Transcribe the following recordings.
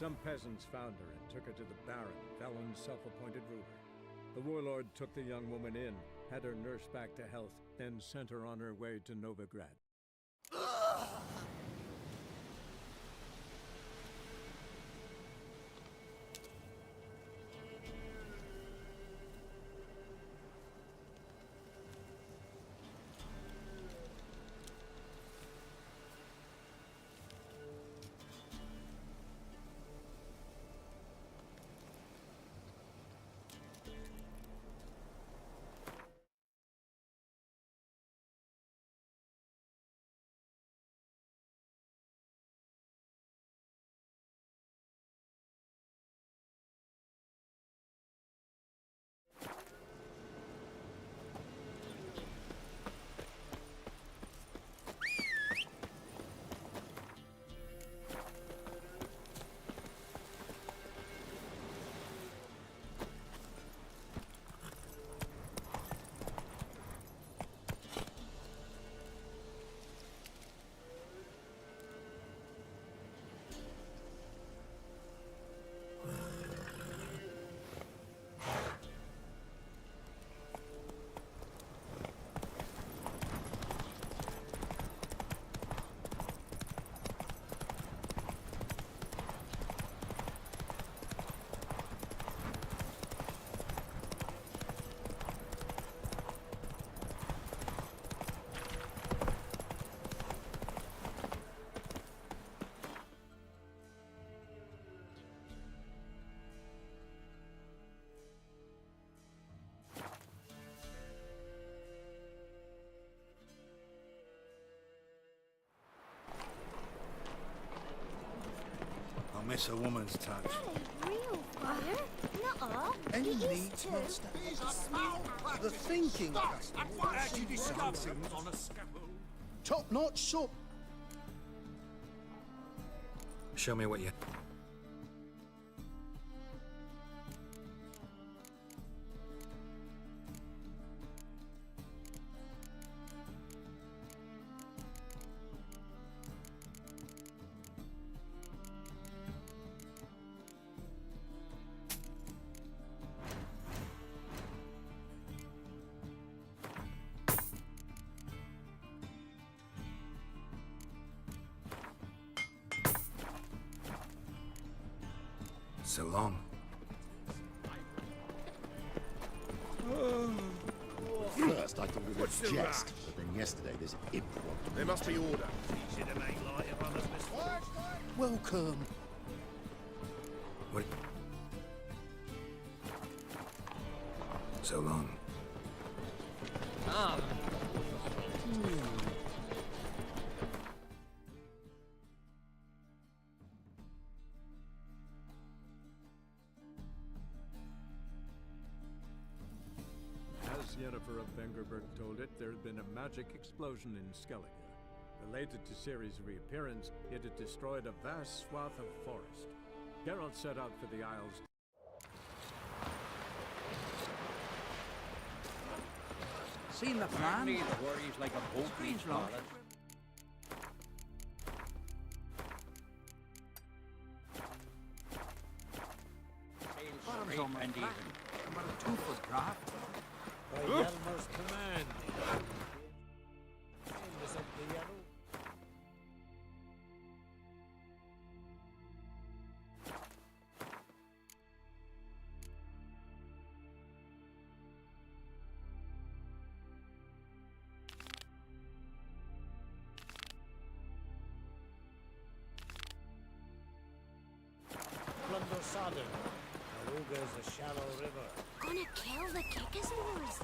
Some peasants found her and took her to the Baron, Valen's self-appointed ruler. The warlord took the young woman in, had her nursed back to health, then sent her on her way to Novigrad. I miss a woman's touch. That ain't real fire. Nuh-uh. Any It is needs too. must The thinking customer. Actually discovered on a scaffold. Top-notch soup. Show me what you... So long. First, I thought it was a jest, but then yesterday there's improv. There must be order. Easy to make light of others' misfortunes. Welcome. What... So long. As Yennefer of Vengerberg told it, there had been a magic explosion in Skellige. Related to Ciri's reappearance, it had destroyed a vast swath of forest. Geralt set out for the Isles. Seen the plan? worries like a boat needs Strange lot. Bottom's almost and back. About a 2-foot draft. By Yelmer's command. Is it the yellow? Plunder Sodden. Aruga's a shallow river. Gonna kill the Kickasmores.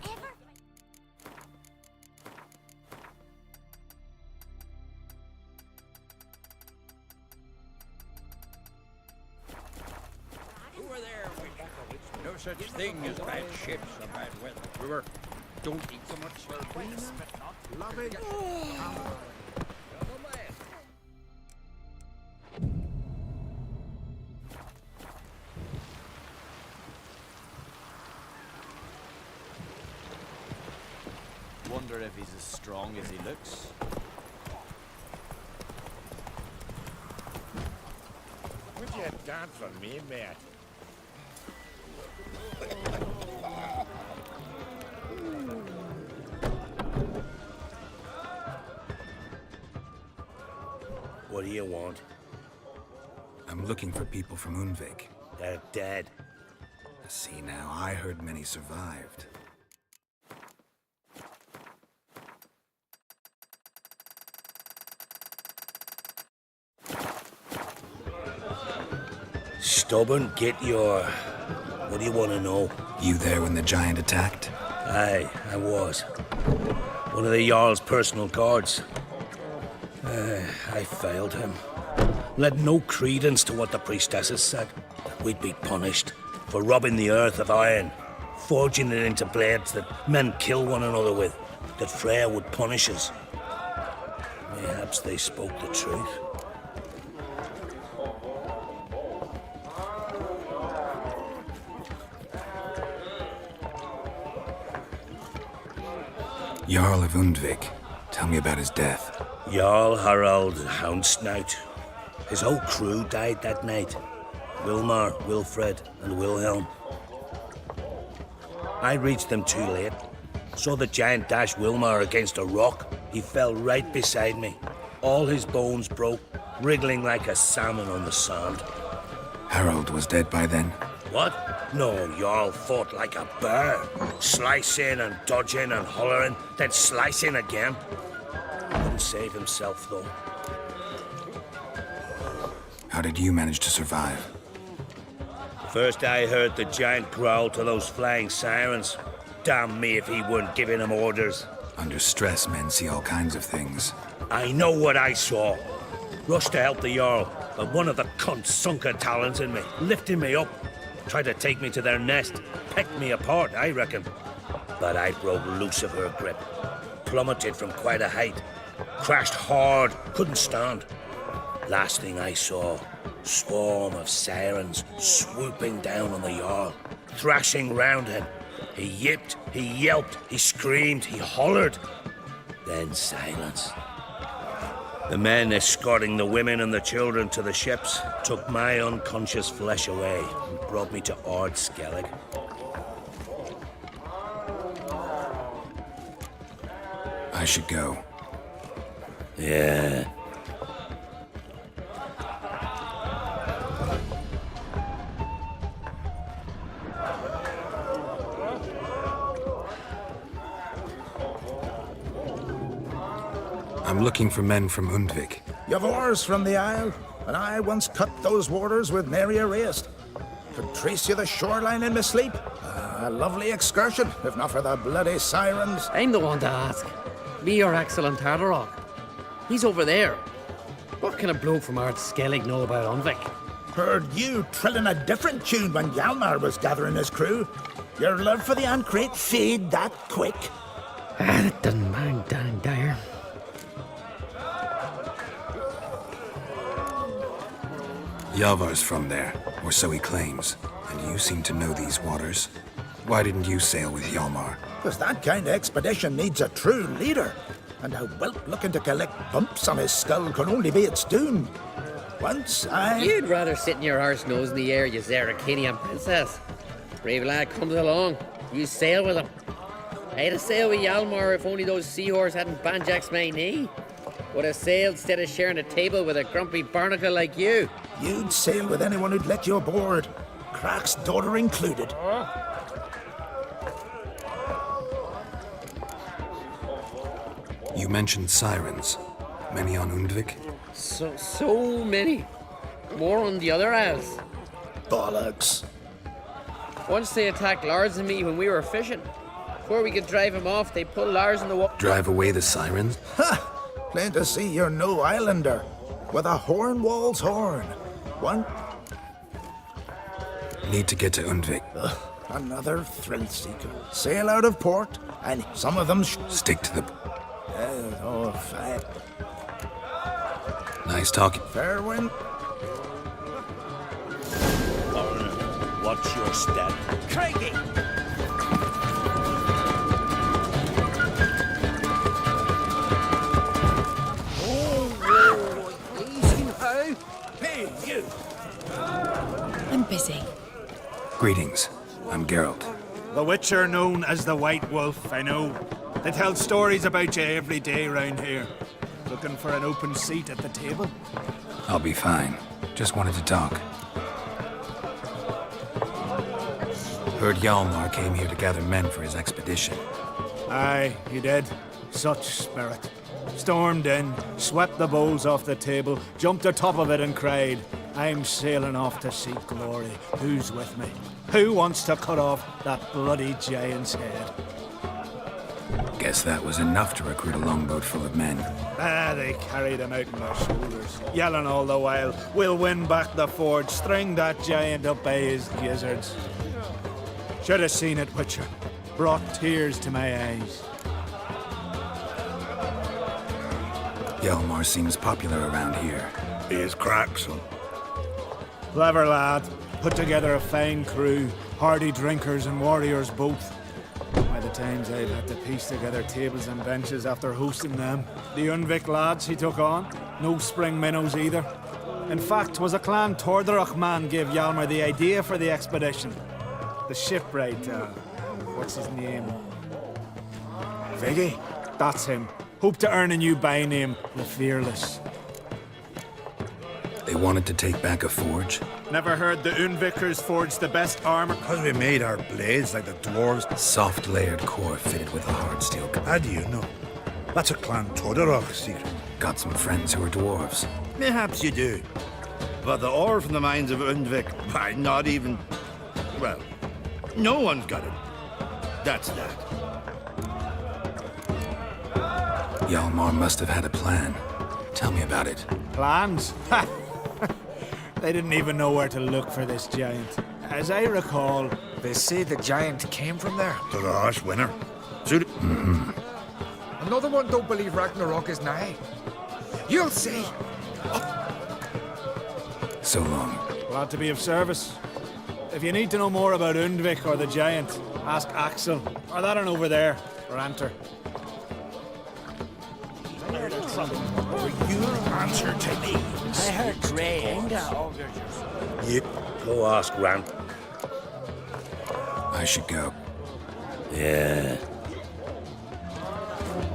Ever? Over there, witch. No such thing as bad ships or bad weather. River, don't eat so much sardines. Love it. wonder if he's as strong as he looks. Would you dance for me, mate? What do you want? I'm looking for people from Undvik. They're dead. See now, I heard many survived. Stubborn, get your... What do you want to know? You there when the giant attacked? Aye, I was. One of the Jarl's personal guards. I failed him. Led no credence to what the priestesses said. That we'd be punished for robbing the earth of iron, forging it into blades that men kill one another with, that Freya would punish us. Mayhaps they spoke the truth. Jarl of Undvik. Tell me about his death. Jarl Harald Houndsnout. His whole crew died that night. Wilmar, Wilfred, and Wilhelm. I reached them too late. Saw the giant dash Wilmar against a rock. He fell right beside me. All his bones broke, wriggling like a salmon on the sand. Harold was dead by then. What? No, Jarl fought like a bear. Slicing and dodging and hollering, then slicing again. Couldn't save himself, though. How did you manage to survive? First I heard the giant growl to those flying sirens. Damn me if he weren't giving them orders. Under stress, men see all kinds of things. I know what I saw. Rushed to help the Jarl, but one of the cunts sunk her talons in me, lifting me up. Tried to take me to their nest, pecked me apart, I reckon. But I broke loose of her grip, plummeted from quite a height, crashed hard, couldn't stand. Last thing I saw, swarm of sirens swooping down on the Jarl, thrashing round him. He yipped, he yelped, he screamed, he hollered. Then silence. The men escorting the women and the children to the ships took my unconscious flesh away and brought me to Ard Skellig. I should go. Yeah. I'm looking for men from Undvik. You've oars from the Isle, and I once cut those waters with nary a raist. Could trace you the shoreline in my sleep. A lovely excursion, if not for the bloody sirens. I'm the one to ask. Me, your excellent Tardarok. He's over there. What can a bloke from Ard Skellig know about Undvik? Heard you trilling a different tune when Hjalmar was gathering his crew. Your love for the Ancrate fade that quick. That doesn't mind Dan Dyer. Yalvar's from there, or so he claims. And you seem to know these waters. Why didn't you sail with Hjalmar? Because that kind of expedition needs a true leader. And a whelp looking to collect bumps on his skull can only be its doom. Once I... You'd rather sit in your arse nose in the air, you Zarakinian princess. Brave lad comes along, you sail with him. I'd have sailed with Hjalmar if only those seahorses hadn't banjaxed my knee. Would have sailed instead of sharing a table with a grumpy barnacle like you. You'd sail with anyone who'd let you aboard. Crach's daughter included. You mentioned sirens. Many on Undvik? So many. More on the other isles. Bollocks. Once they attacked Lars and me when we were fishing. Before we could drive him off, they pulled Lars in the water. Drive away the sirens? Ha! Plain to see you're no islander. With a Hornwall's horn. One... Need to get to Undvik. Another thrill seeker. Sail out of port, and some of them... Stick to the... Oh, fine. Nice talking. Fair wind. Watch your step. Craigie! Hey, you! I'm busy. Greetings. I'm Geralt. The Witcher known as the White Wolf, I know. They tell stories about you every day round here. Looking for an open seat at the table? I'll be fine. Just wanted to talk. Heard Hjalmar came here to gather men for his expedition. Aye, he did. Such spirit. Stormed in, swept the bowls off the table, jumped atop of it and cried, I'm sailing off to seek glory. Who's with me? Who wants to cut off that bloody giant's head? Guess that was enough to recruit a longboat full of men. They carried him out on their shoulders, yelling all the while, we'll win back the forge, string that giant up by his gizzards. Should have seen it, Witcher. Brought tears to my eyes. Hjalmar seems popular around here. He is crack, son. Clever lad. Put together a fine crew. Hardy drinkers and warriors both. By the times I've had to piece together tables and benches after hosting them. The Unvik lads he took on. No spring minnows either. In fact, 'twas a Clan Tordarach man gave Hjalmar the idea for the expedition. The shipwright, what's his name? Viggy? That's him. Hope to earn a new byname, the Fearless. They wanted to take back a forge? Never heard the Unvikers forged the best armor? Because we made our blades like the dwarves. Soft layered core fitted with a hard steel. How do you know? That's a Clan Tordarach secret. Got some friends who are dwarves. Perhaps you do. But the ore from the mines of Undvik, why, not even... Well, no one's got it. That's that. Hjalmar must have had a plan. Tell me about it. Plans? Ha! They didn't even know where to look for this giant. As I recall... They say the giant came from there. They're a harsh winner. Another one don't believe Ragnarok is nigh. You'll see. So long. Glad to be of service. If you need to know more about Undvik or the giant, ask Axel. Or that one over there, Ranter. You answer to me. I heard Dre. Yep. Go ask Grant. I should go. Yeah.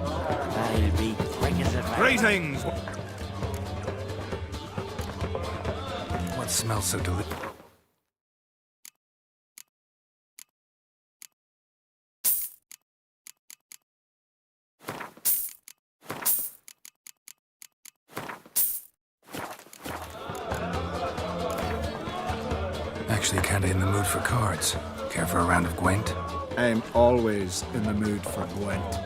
I'll be quick as a Greetings! What smells so delicious? Actually kinda in the mood for cards. Care for a round of Gwent? I'm always in the mood for Gwent.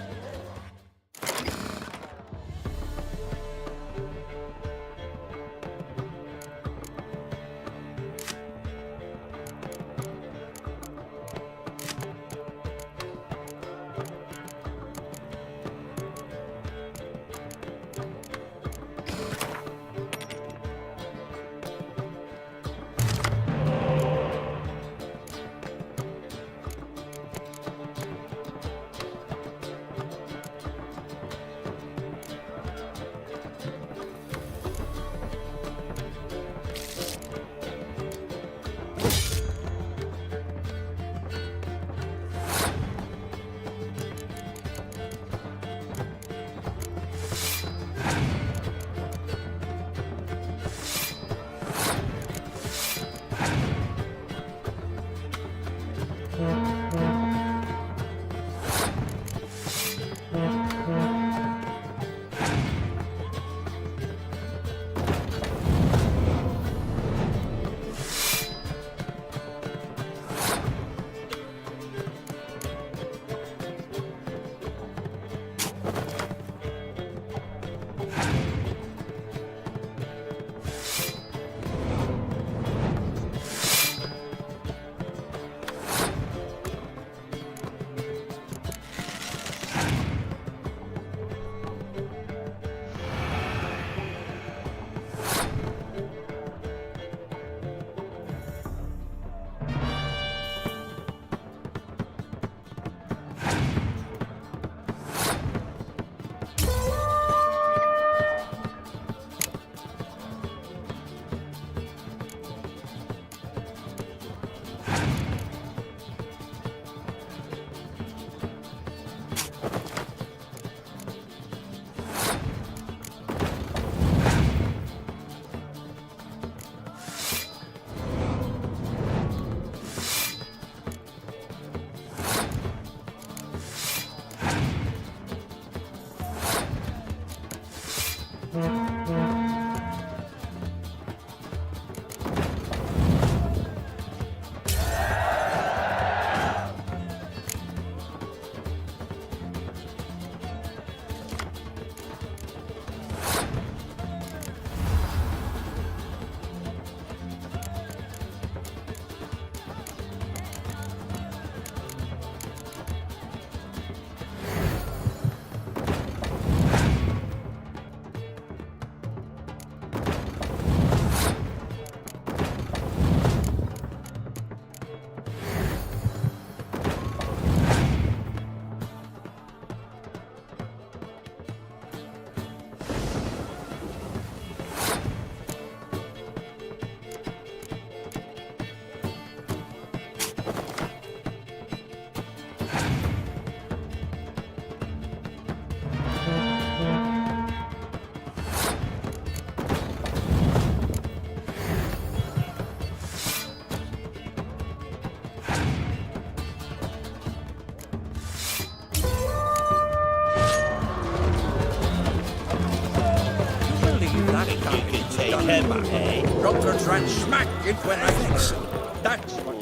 Remember, eh? Drunkards ran smack into an iceberg. That's what...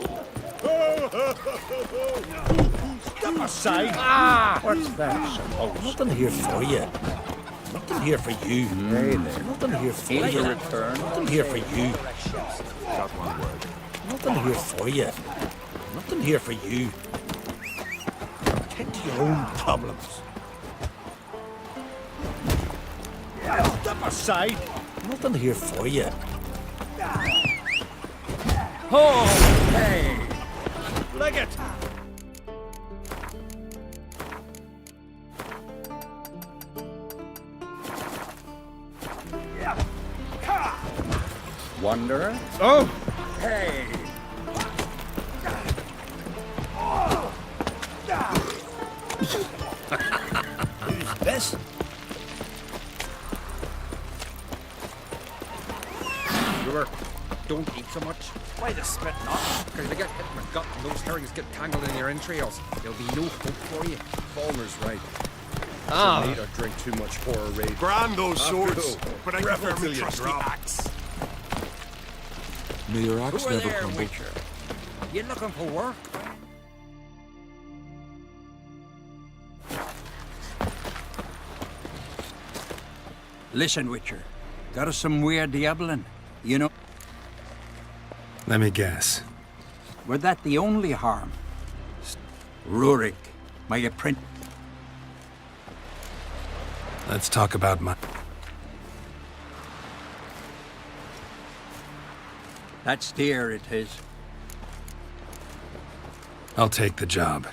Step aside! What's that supposed? Nothing here for you. Nothing here for you. Nothing here for you. return. Nothing here for you. Not one word. Nothing here for you. Nothing here for you. Tend to your own problems. Step aside! Nothing here for you. Oh, hey! Leg it! Wanderer? Oh! Hey! Who's this? Brewer, don't eat so much. Why the spit not? Because if you get hit in the gut and those herrings get tangled in your entrails, there'll be no hope for you. Falmer's right. Ah. Need or drink too much horror rage. Brand those After swords, all, but I prefer my trusty axe. May your Who axe are never there, crumble. Witcher? You looking for work? Listen, Witcher. Got us some weird diabling. You know, Let me guess. were that the only harm? Rurik, my apprentice. Let's talk about my... That's dear, it is. I'll take the job.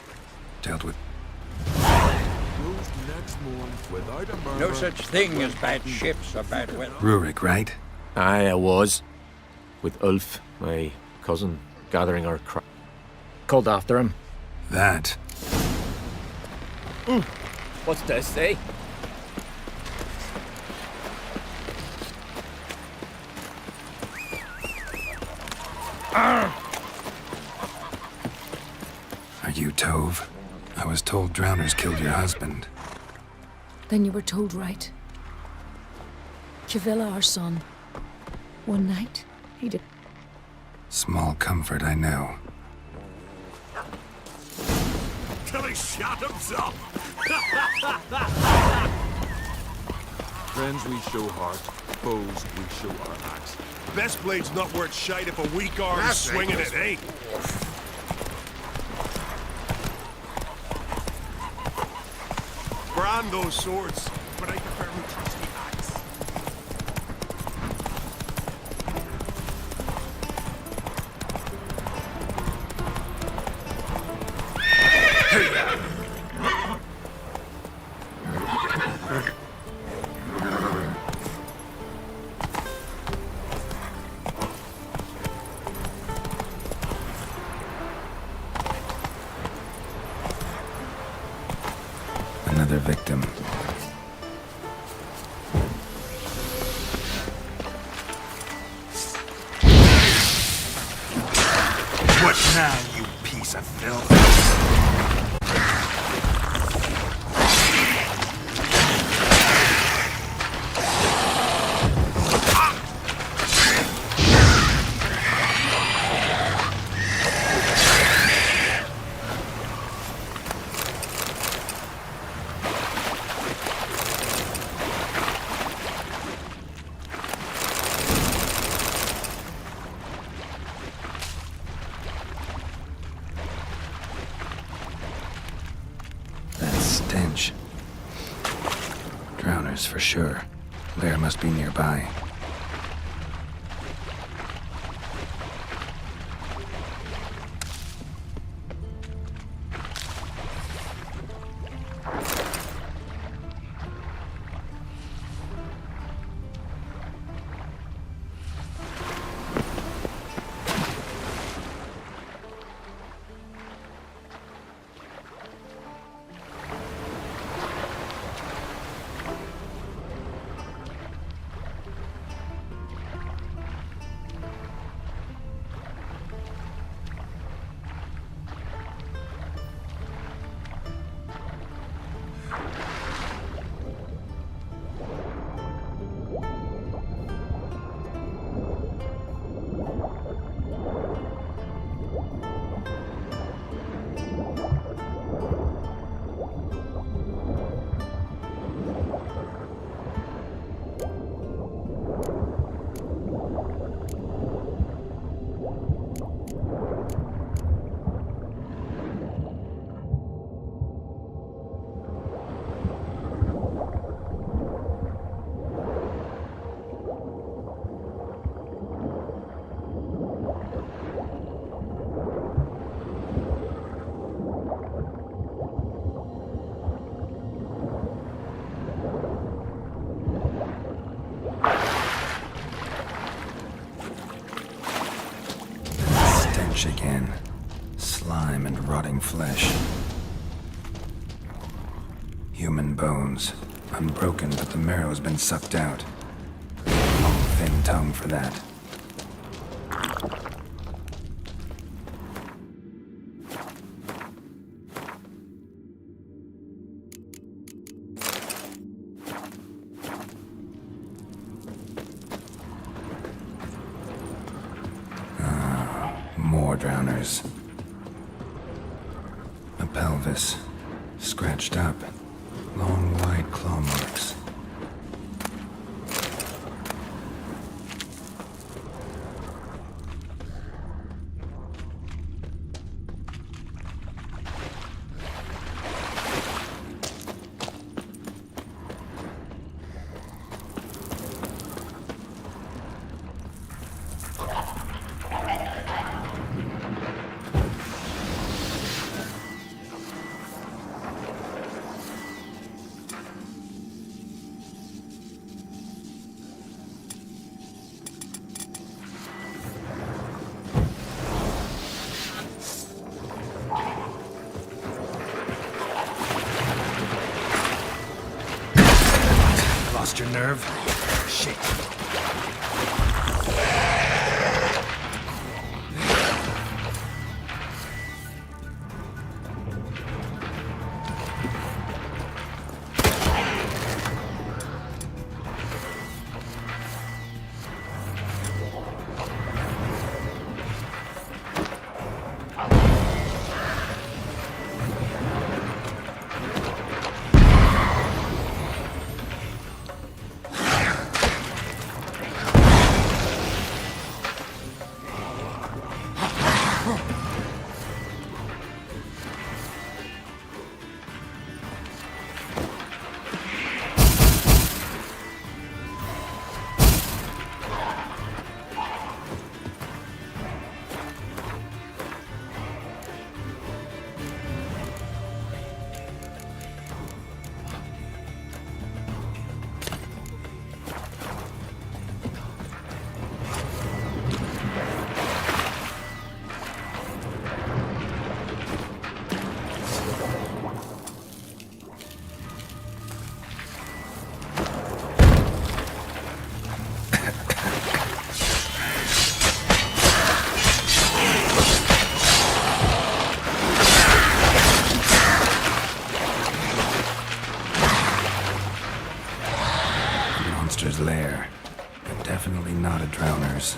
Dealt with... No such thing as bad ships or bad weather. Rurik, right? Aye, I was. With Ulf, my cousin, gathering our crop. Called after him. That. What's this, eh? Are you Tove? I was told drowners killed your husband. Then you were told right. Kivilla, our son. One night, he did. Small comfort, I know. Till he shot himself. Friends we show heart, foes we show our axe. Best blade's not worth shite if a weak arm's swinging it, eh? Brand those swords, but I prefer my trusty axe. Another victim. What now, you piece of filth? That stench. Drowners for sure. Lair must be nearby. stench again. Slime and rotting flesh. Human bones. Unbroken, but the marrow's been sucked out. Long, thin tongue for that. More drowners. A pelvis. Scratched up. Long, wide claw marks. Lost your nerve? Shit. Monster's lair, but definitely not a drowner's.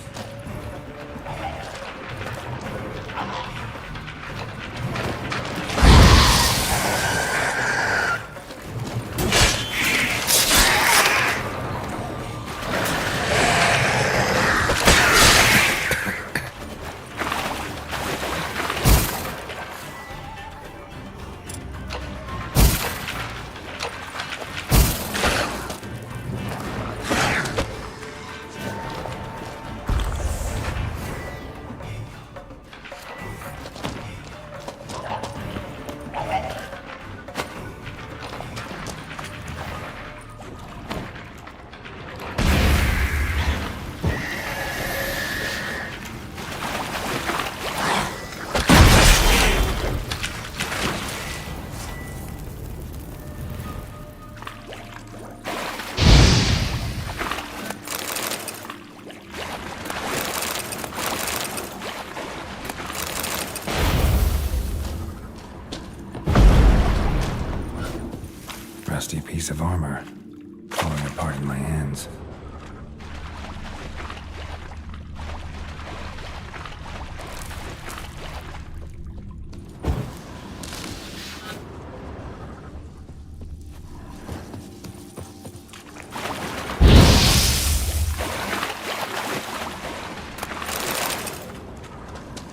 Rusty piece of armor, falling apart in my hands.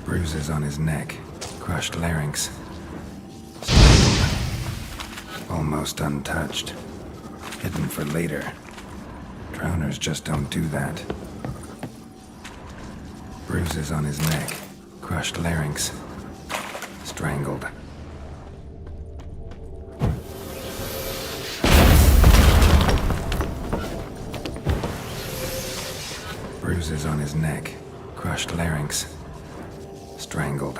Bruises on his neck, crushed larynx. Almost untouched. Hidden for later. Drowners just don't do that. Bruises on his neck. Crushed larynx. Strangled. Bruises on his neck. Crushed larynx. strangled.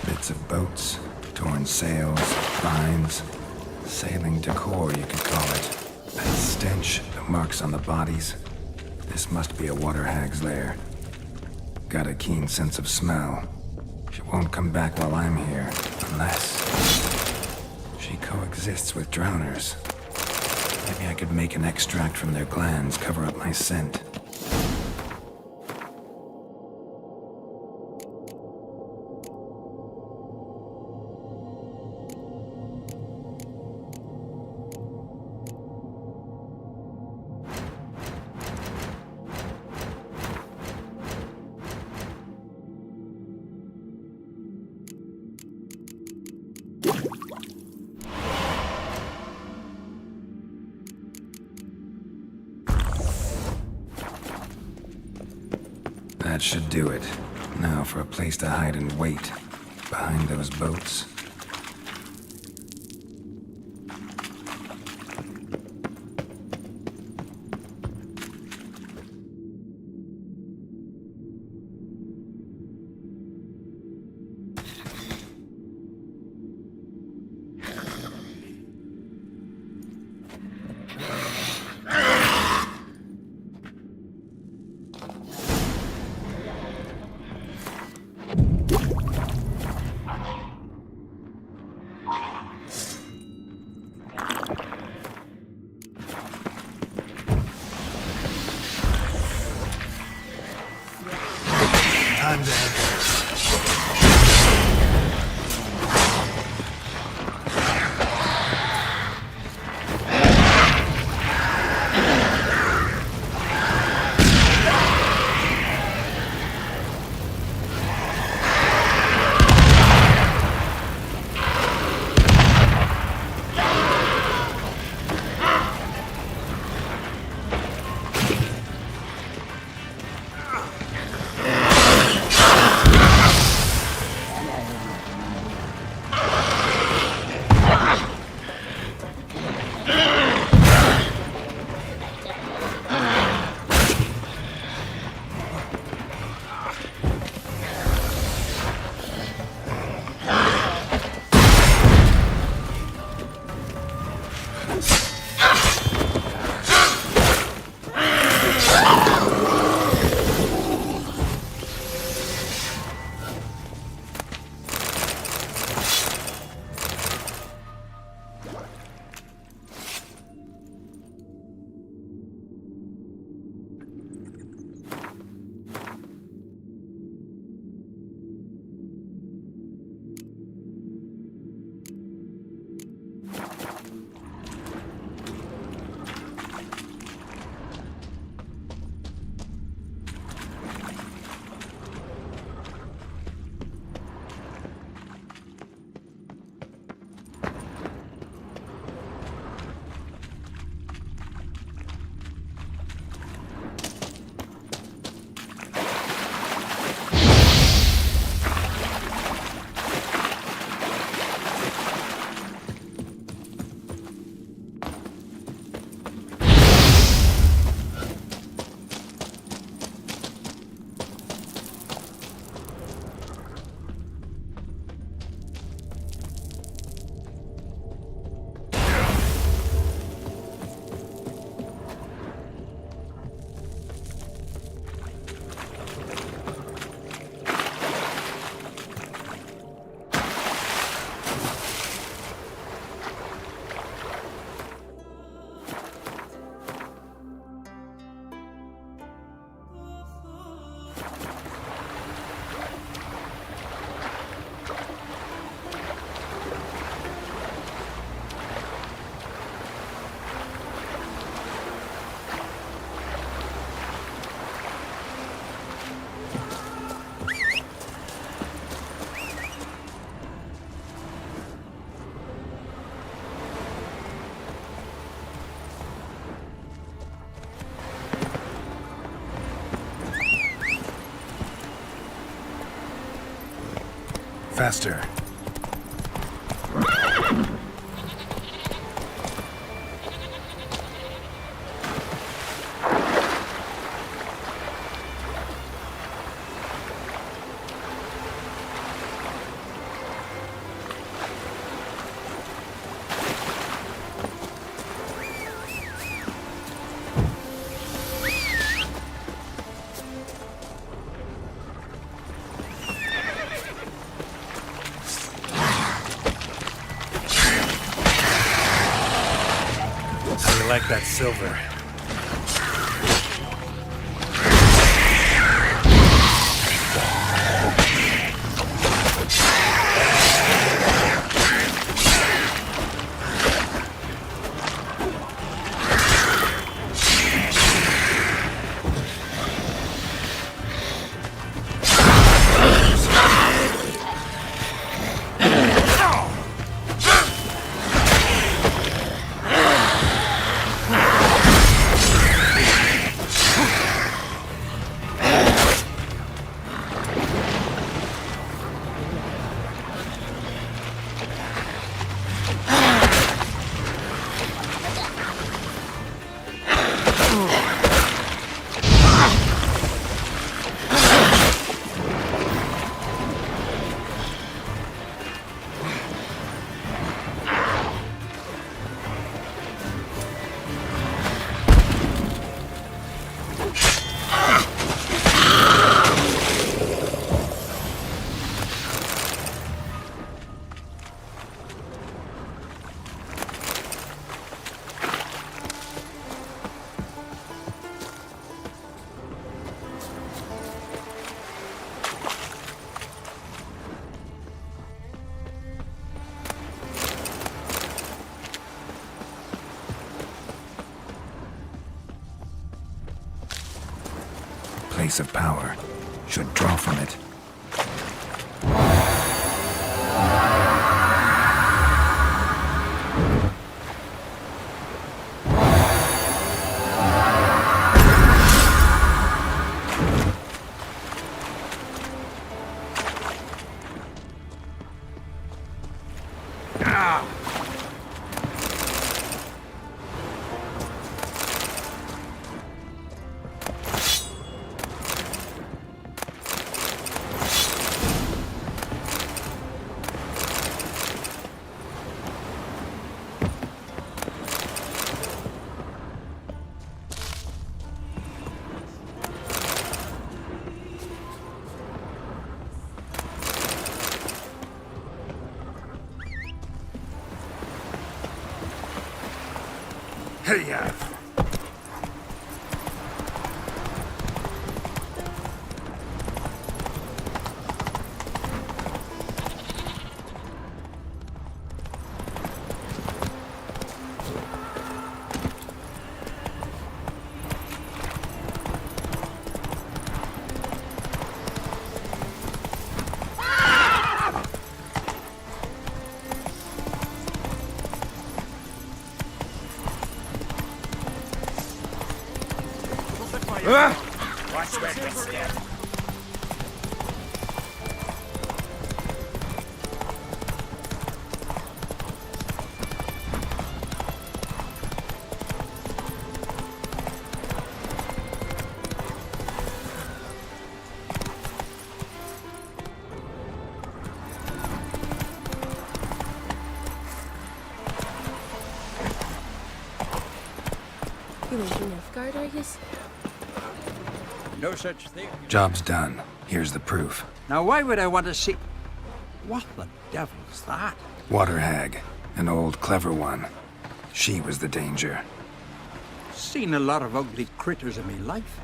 Bits of boats, torn sails, vines, sailing decor, you could call it. That stench, the marks on the bodies. This must be a water hag's lair. Got a keen sense of smell. She won't come back while I'm here, unless she coexists with drowners. Maybe I could make an extract from their glands, cover up my scent. That should do it. Now for a place to hide and wait. Behind those boats. I'm dead. Faster. like that silver. Place of power. Should draw from it. Hey-ya! Watch where you step. You ain't Nilfgaard, are you? No such thing. Job's done. Here's the proof. Now, why would I want to see... What the devil's that? Water hag. An old, clever one. She was the danger. Seen a lot of ugly critters in me life.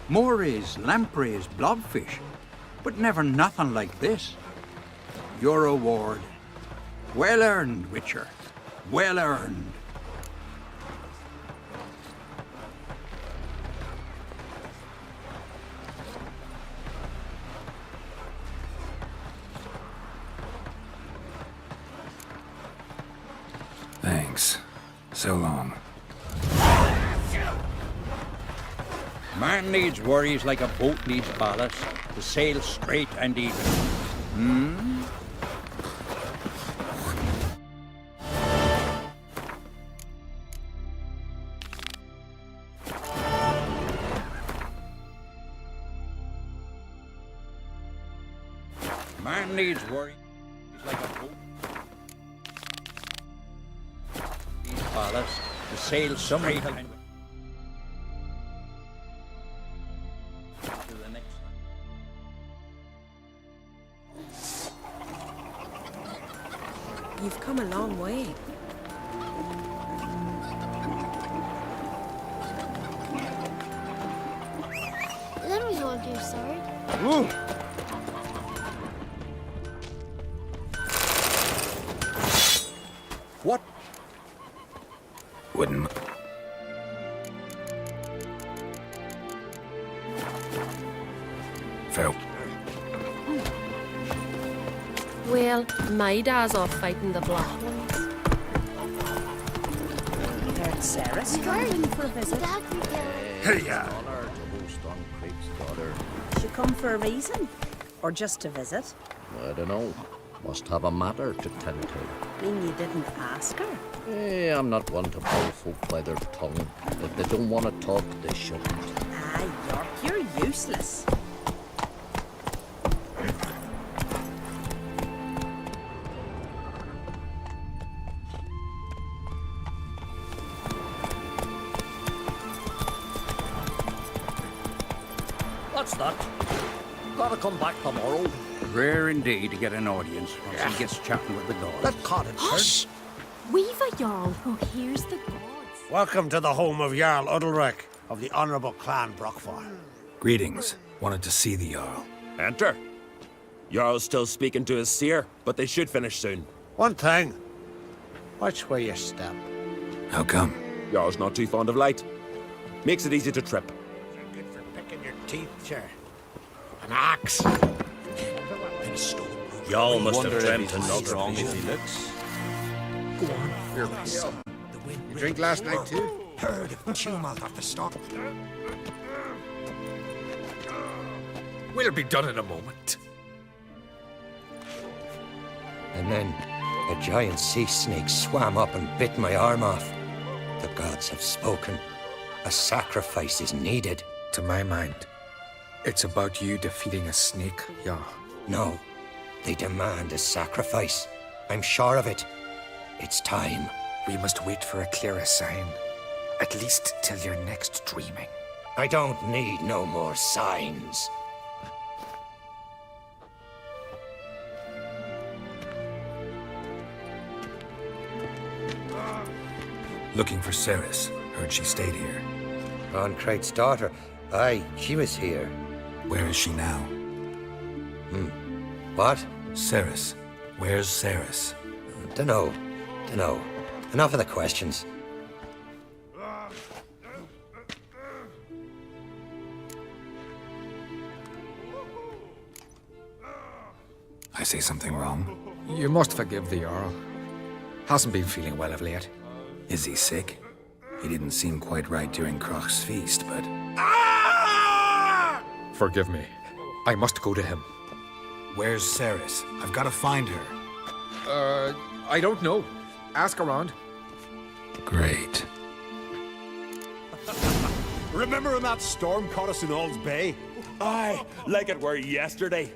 Morays, lampreys, blobfish. But never nothing like this. Your reward. Well earned, Witcher. Well earned. Thanks. So long. Man needs worries like a boat needs ballast to sail straight and even. Hmm? Man needs worries like a boat. Ballast to sail straight and to the next. You've come a long way. you, sir. What? Wouldn't. Phil. Well, my dad's off fighting the Black Ones. Heard Sarah's coming for a visit. Hey, yeah. She come for a reason? Or just to visit? I don't know. Must have a matter to tend to. Mean you didn't ask her? I'm not one to pull folk by their tongue. If they don't want to talk, they shouldn't. York, you're useless. What's that? Gotta come back tomorrow. Rare indeed to get an audience once he gets chatting with the gods. That cottage. Hush! We've a Jarl who hears the gods. Welcome to the home of Jarl Udalric of the Honourable Clan Brockfar. Greetings. Wanted to see the Jarl. Enter. Jarl's still speaking to his seer, but they should finish soon. One thing. Watch where you step. How come? Jarl's not too fond of light. Makes it easy to trip. Good for picking your teeth, sir. An axe. Y'all must have dreamt another vision. Go on. Here, you drink last night too? Heard of tumult at the stop. We'll be done in a moment. And then a giant sea snake swam up and bit my arm off. The gods have spoken. A sacrifice is needed. To my mind, it's about you defeating a snake, yeah. No, they demand a sacrifice. I'm sure of it. It's time. We must wait for a clearer sign. At least till your next dreaming. I don't need no more signs. Looking for Ceres. Heard she stayed here. Ron-Crate's daughter. Aye, she was here. Where is she now? What? Ceres. Where's Ceres? Dunno. Enough of the questions. I say something wrong? You must forgive the Jarl. Hasn't been feeling well of late. Is he sick? He didn't seem quite right during Croc's feast, but... Forgive me. I must go to him. Where's Ceres? I've got to find her. I don't know. Ask around. Great. Remember when that storm caught us in Ald's Bay? Aye, like it were yesterday.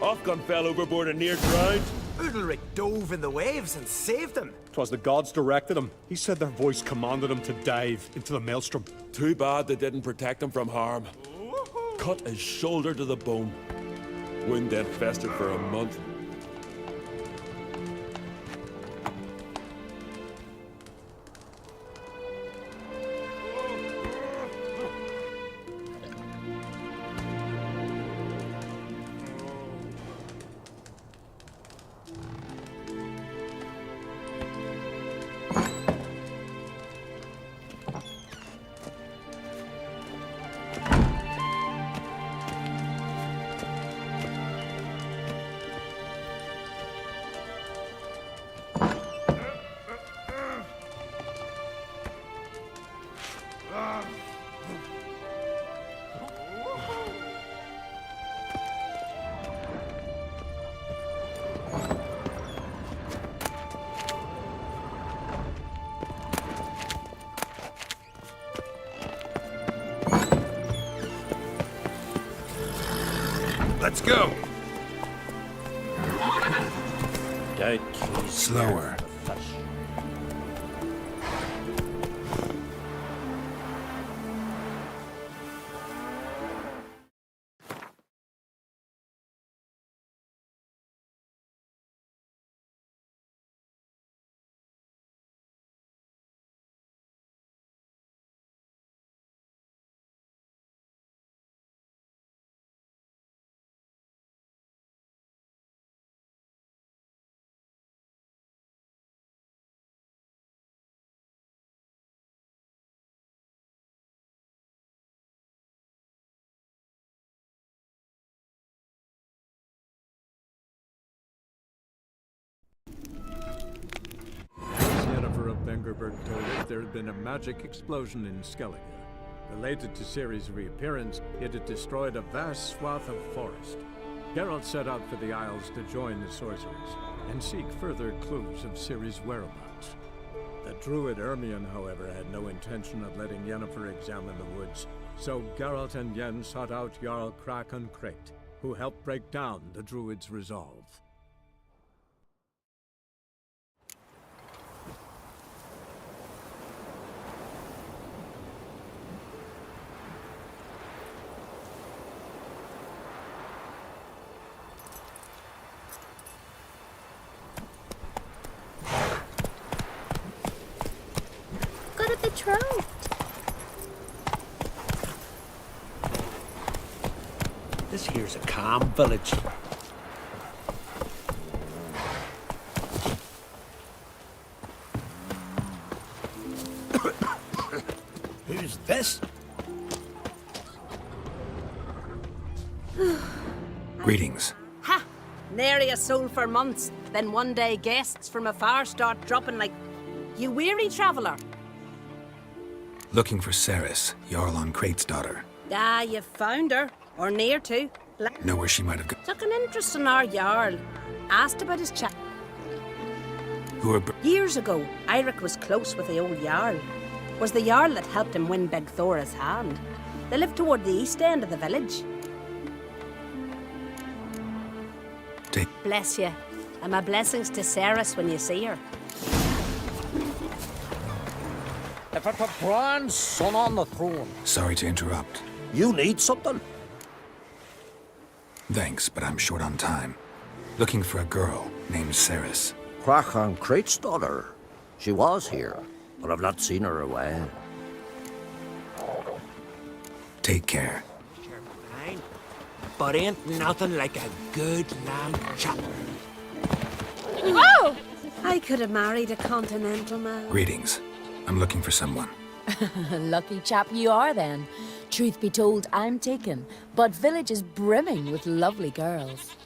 Ofcom fell overboard and near drowned. Udalric dove in the waves and saved them. 'Twas the gods directed him. He said their voice commanded him to dive into the maelstrom. Too bad they didn't protect him from harm. Cut his shoulder to the bone. Wound then festered for a month. Let's go. Slower. Vengerberg told it, there had been a magic explosion in Skellige. Related to Ciri's reappearance, it had destroyed a vast swath of forest. Geralt set out for the Isles to join the sorcerers and seek further clues of Ciri's whereabouts. The druid Ermion, however, had no intention of letting Yennefer examine the woods, so Geralt and Yen sought out Jarl Krakon Krayt, who helped break down the druid's resolve. Got a betrothed. This here's a calm village. Who's this? Greetings. Ha! Nary a soul for months. Then one day guests from afar start dropping like... You weary traveller? Looking for Ceres, Jarl on Krayt's daughter. Ah, you found her. Or near to. Know where she might have gone. Took an interest in our Jarl. Asked about his chat. Who are... Years ago, Eirik was close with the old Jarl. Was the Jarl that helped him win Beg Thora's hand. They lived toward the east end of the village. Bless you. And my blessings to Ceres when you see her. If it's a grand son on the throne. Sorry to interrupt. You need something? Thanks, but I'm short on time. Looking for a girl named Ceres. Krakon Krayt's daughter. She was here, but I've not seen her away. Take care. Fine, but ain't nothing like a good lamb chop. Whoa! I could have married a continental man. Greetings. I'm looking for someone. Lucky chap you are then. Truth be told, I'm taken, but village is brimming with lovely girls.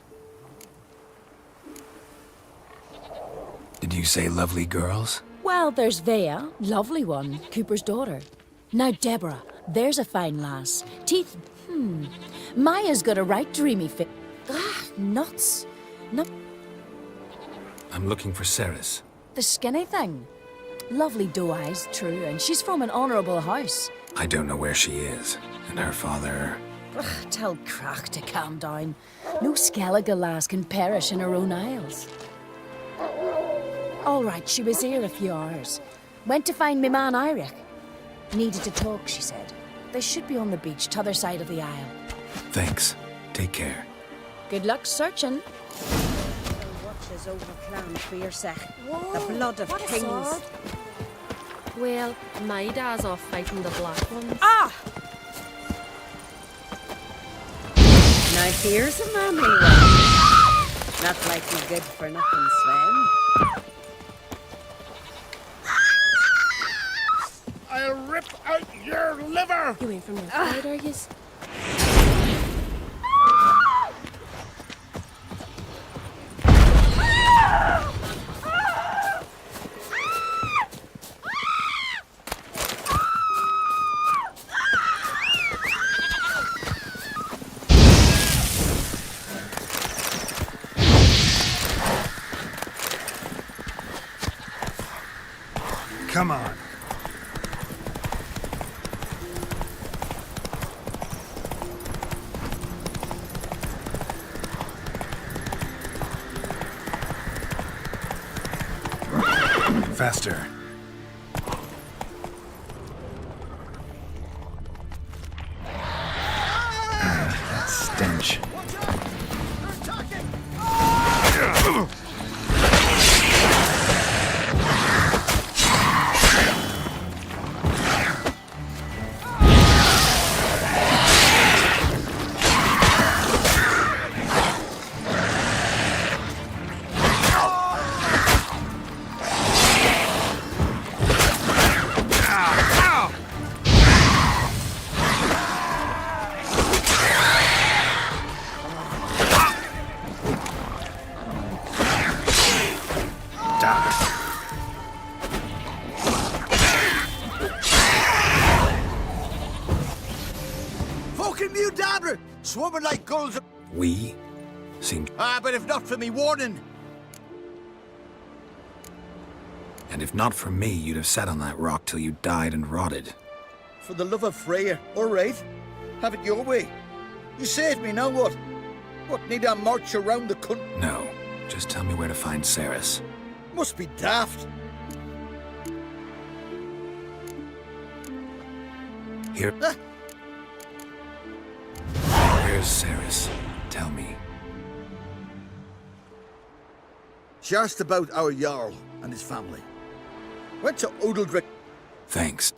Did you say lovely girls? Well, there's Vea, lovely one, Cooper's daughter. Now Deborah, there's a fine lass. Teeth, Maya's got a right dreamy fit. Ah, nuts. No. I'm looking for Ceres. The skinny thing. Lovely doe eyes, true, and she's from an honourable house. I don't know where she is, and her father... Ugh, tell Crack to calm down. No Skellige lass can perish in her own isles. All right, she was here a few hours. Went to find me man Eirik. Needed to talk, she said. They should be on the beach, t'other side of the isle. Thanks. Take care. Good luck searching. Watches over Clan Fearsach. The blood of kings. Well, my dad's off fighting the black ones. Ah! Now here's a manly one. Not like me good for nothing, Sven. I'll rip out your liver! You ain't from the side, are yous? Come on. Faster. That stench. swimming like gulls. We seem... But if not for me warning. And if not for me, you'd have sat on that rock till you died and rotted. For the love of Freya, all right. Have it your way. You saved me, now what? What, need I march around the country? No, just tell me where to find Ceres. Must be daft. Here. Where's Ceres? Tell me. She asked about our Jarl and his family. Went to Udaldric. Thanks.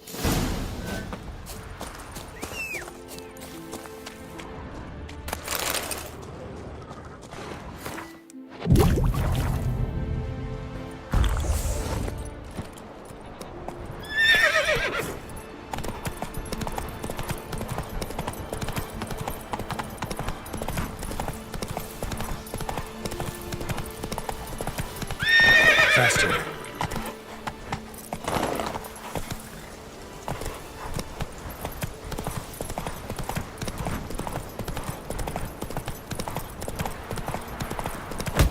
Faster.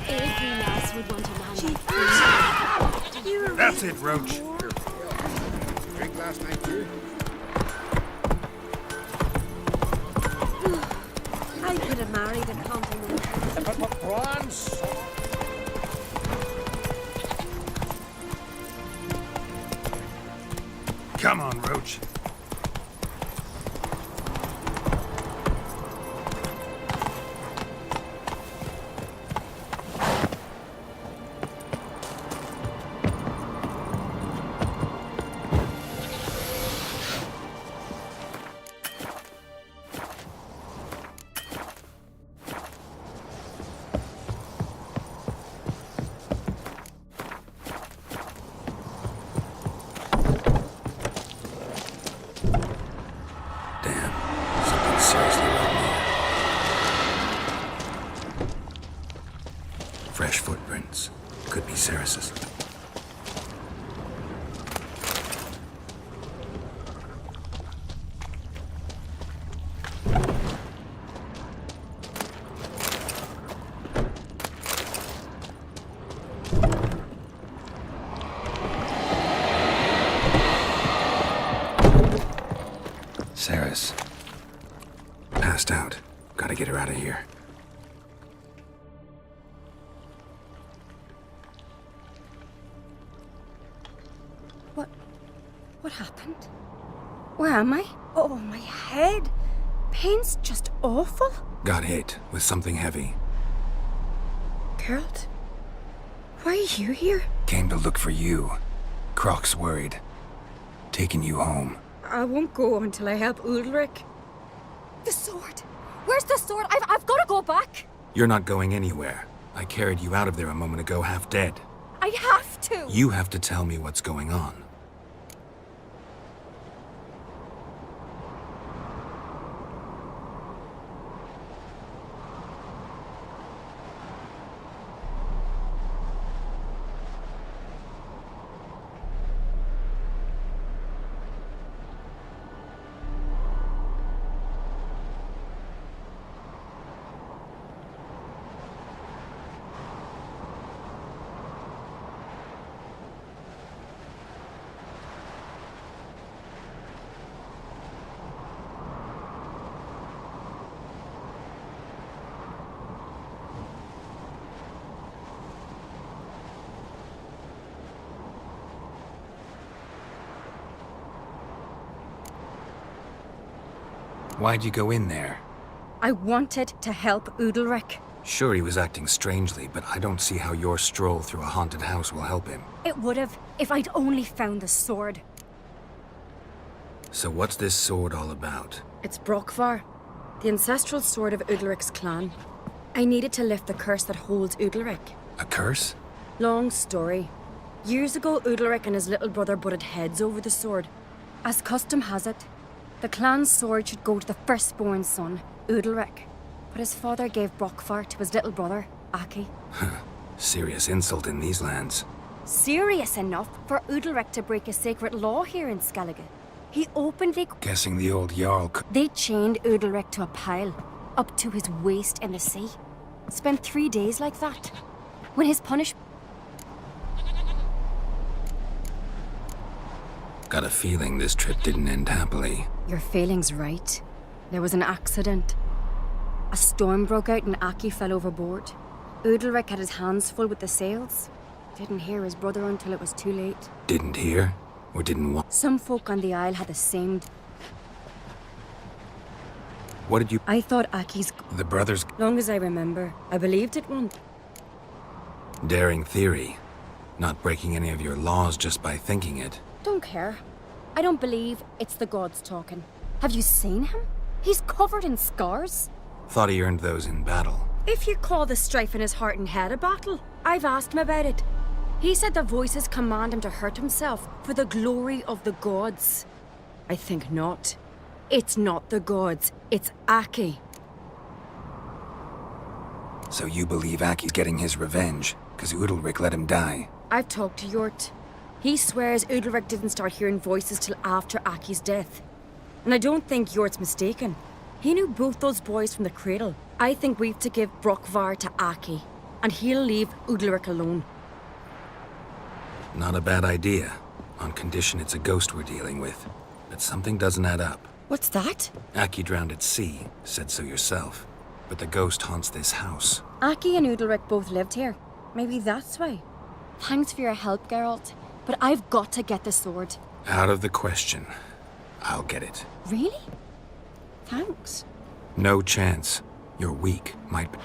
Every lass would want a man like this. That's it, Roach. Drink last night, too. I could have married a continent. Bronze. Come on, Roach. Fresh footprints. Could be Ceres's. Ceres. Passed out. Gotta get her out of here. What happened? Where am I? Oh, my head. Pain's just awful. Got hit with something heavy. Geralt, why are you here? Came to look for you. Croc's worried. Taking you home. I won't go until I help Udalric. The sword! Where's the sword? I've got to go back! You're not going anywhere. I carried you out of there a moment ago, half dead. I have to! You have to tell me what's going on. Why'd you go in there? I wanted to help Udalric. Sure, he was acting strangely, but I don't see how your stroll through a haunted house will help him. It would have, if I'd only found the sword. So what's this sword all about? It's Brokvar, the ancestral sword of Udalric's clan. I needed to lift the curse that holds Udalric. A curse? Long story. Years ago, Udalric and his little brother butted heads over the sword. As custom has it, the clan's sword should go to the firstborn son, Udalric. But his father gave Brokvar to his little brother, Aki. Serious insult in these lands. Serious enough for Udalric to break a sacred law here in Skellige. He openly... Guessing the old Jarl... They chained Udalric to a pile. up to his waist in the sea. Spent 3 days like that. When his punishment... Got a feeling this trip didn't end happily. Your feeling's right. There was an accident. A storm broke out and Aki fell overboard. Udalric had his hands full with the sails. Didn't hear his brother until it was too late. Didn't hear? Or didn't want? Some folk on the Isle had the same... What did you... I thought Aki's... The brothers... Long as I remember, I believed it once. Daring theory. Not breaking any of your laws just by thinking it. Don't care. I don't believe it's the gods talking. Have you seen him? He's covered in scars. Thought he earned those in battle. If you call the strife in his heart and head a battle, I've asked him about it. He said the voices command him to hurt himself for the glory of the gods. I think not. It's not the gods, it's Aki. So you believe Aki's getting his revenge, because Udalric let him die? I've talked to Yort. He swears Udalric didn't start hearing voices till after Aki's death. And I don't think Yort's mistaken. He knew both those boys from the cradle. I think we've to give Brokvar to Aki, and he'll leave Udalric alone. Not a bad idea, on condition it's a ghost we're dealing with. But something doesn't add up. What's that? Aki drowned at sea, said so yourself. But the ghost haunts this house. Aki and Udalric both lived here. Maybe that's why. Thanks for your help, Geralt. But I've got to get the sword. Out of the question. I'll get it. Really? Thanks. No chance. You're weak, might be.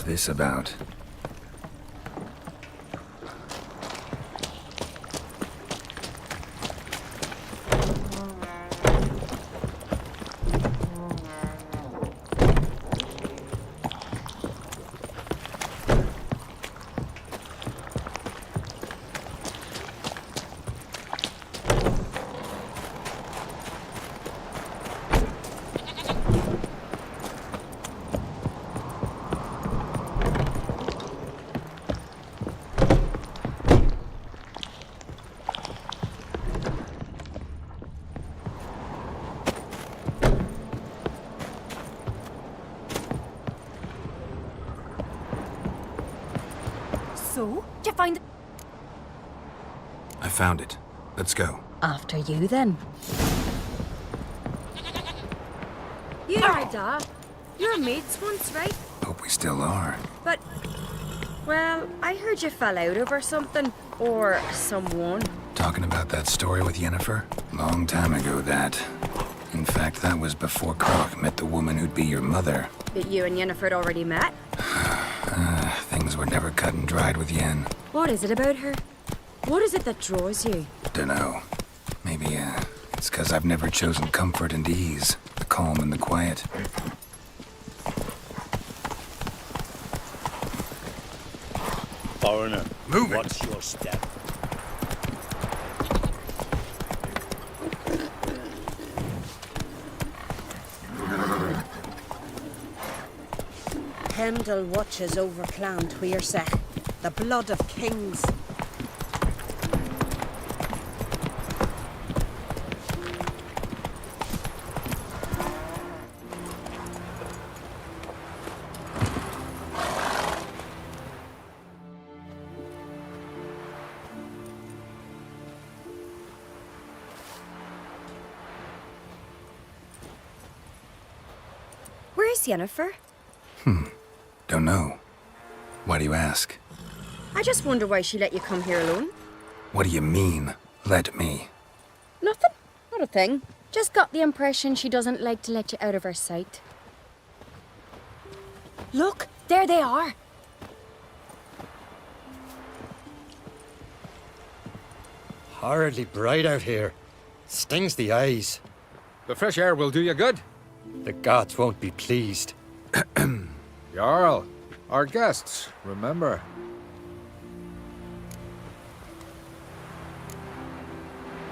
This about? So, did you find... I found it. Let's go. After you, then. You know, Da. You're mates once, right? Hope we still are. But... Well, I heard you fell out over something. Or someone. Talking about that story with Yennefer? Long time ago, that. In fact, that was before Croc met the woman who'd be your mother. That you and Yennefer had already met? Things were never cut and dried with Yen. What is it about her? What is it that draws you? Dunno. Maybe, it's 'cause I've never chosen comfort and ease. The calm and the quiet. Foreigner, move it. What's your step? Heimdall watches over Clan Tuirsech, the blood of kings. Where's Yennefer? Don't know. Why do you ask? I just wonder why she let you come here alone. What do you mean, let me? Nothing. Not a thing. Just got the impression she doesn't like to let you out of her sight. Look, there they are. Horridly bright out here. Stings the eyes. The fresh air will do you good. The gods won't be pleased. Jarl, our guests, remember.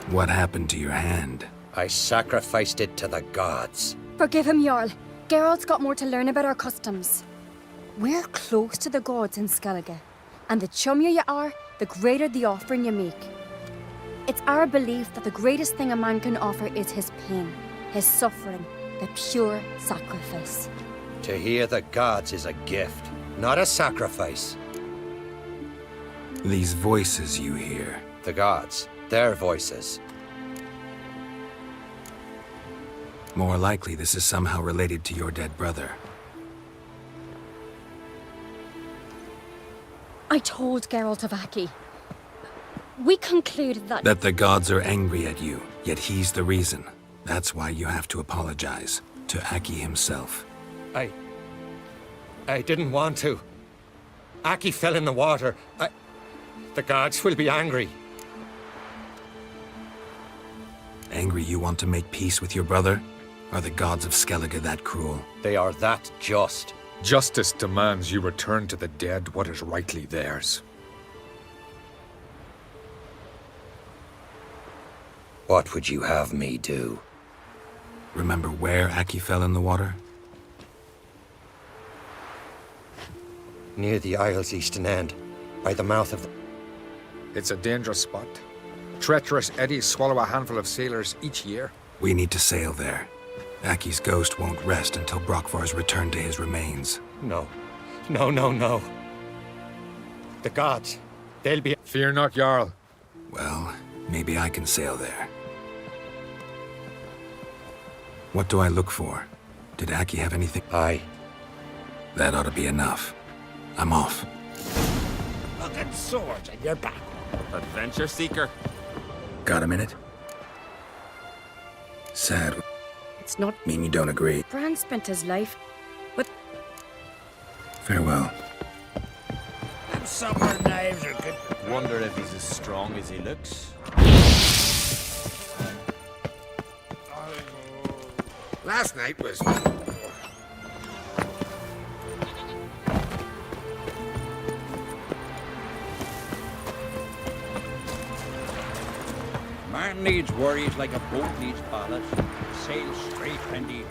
What happened to your hand? I sacrificed it to the gods. Forgive him, Jarl. Geralt's got more to learn about our customs. We're close to the gods in Skellige, and the chummier you are, the greater the offering you make. It's our belief that the greatest thing a man can offer is his pain, his suffering, the pure sacrifice. To hear the gods is a gift, not a sacrifice. These voices you hear. The gods, their voices. More likely this is somehow related to your dead brother. I told Geralt of Aki. We concluded that... That the gods are angry at you, yet he's the reason. That's why you have to apologize to Aki himself. I didn't want to. Aki fell in the water. The gods will be angry. Angry you want to make peace with your brother? Are the gods of Skellige that cruel? They are that just. Justice demands you return to the dead what is rightly theirs. What would you have me do? Remember where Aki fell in the water? Near the Isle's eastern end, by the mouth of the... It's a dangerous spot. Treacherous eddies swallow a handful of sailors each year. We need to sail there. Aki's ghost won't rest until Brokvar's returned to his remains. No. No. The gods, they'll be... Fear not, Jarl. Well, maybe I can sail there. What do I look for? Did Aki have anything? Aye. That ought to be enough. I'm off. Look at swords and you're back. Adventure seeker. Got a minute? Sad. It's not... Mean you don't agree. Bran spent his life with... Farewell. Them summer knives are good. Wonder if he's as strong as he looks. Last night was... Man needs worries like a boat needs ballast. Sail straight and even.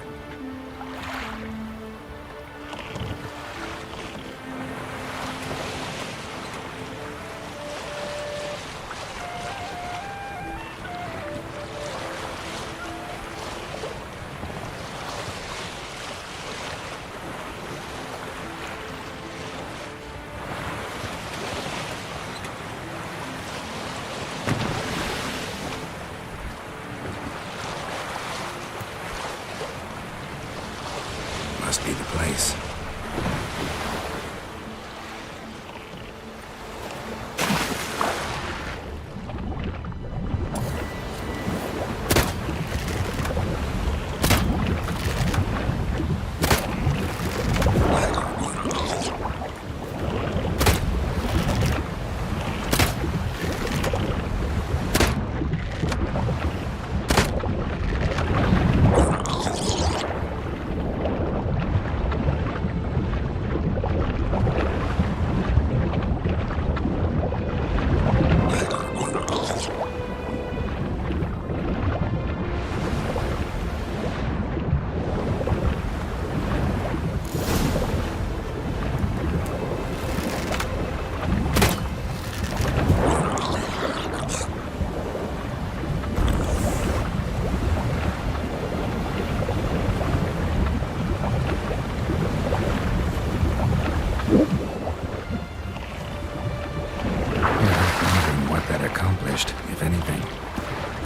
established, if anything.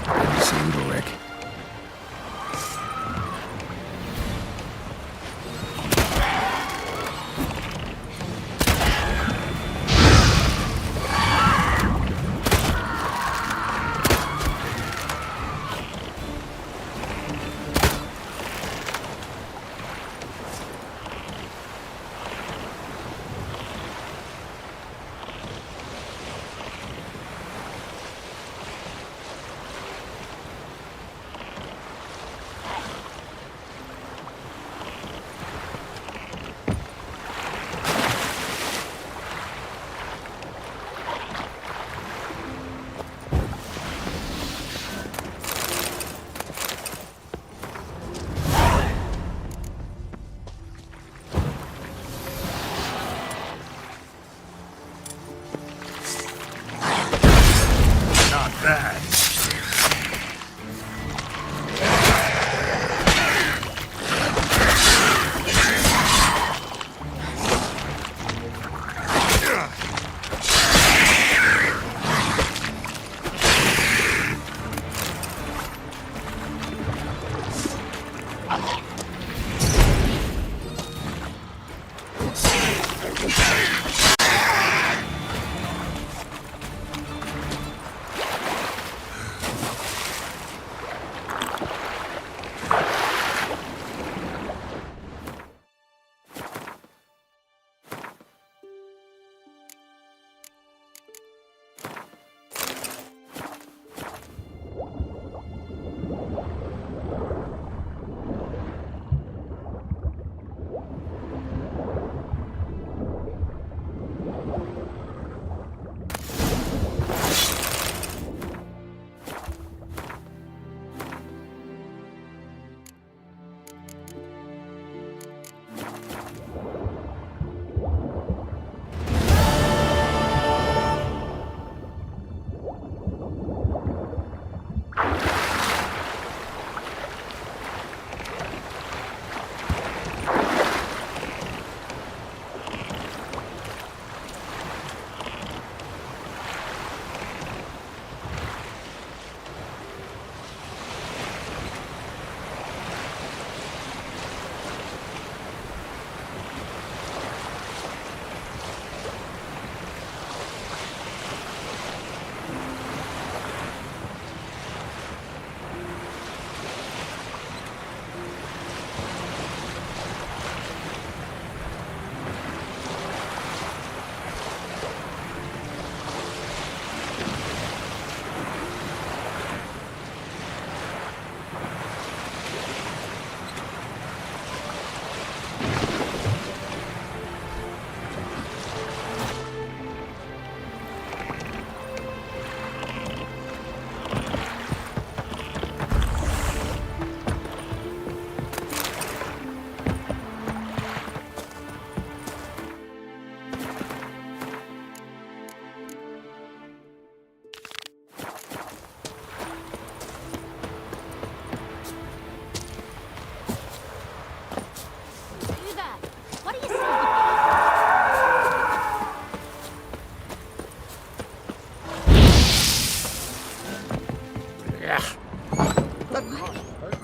Good to see you, Rick.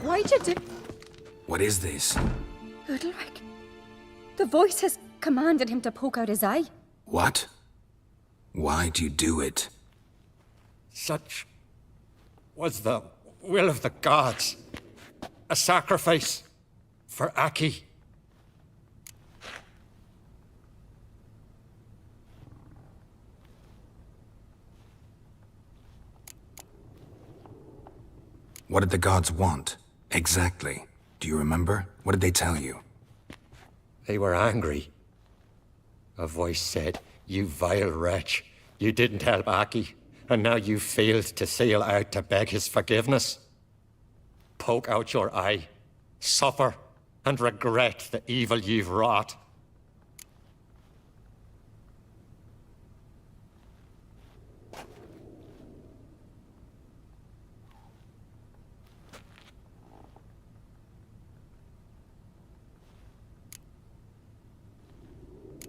Why'd you do... What is this? Udalric. The voice has commanded him to poke out his eye. What? Why'd you do it? Such was the will of the gods. A sacrifice for Aki. What did the gods want? Exactly. Do you remember? What did they tell you? They were angry. A voice said, "You vile wretch, you didn't help Aki, and now you failed to sail out to beg his forgiveness. Poke out your eye, suffer, and regret the evil you've wrought."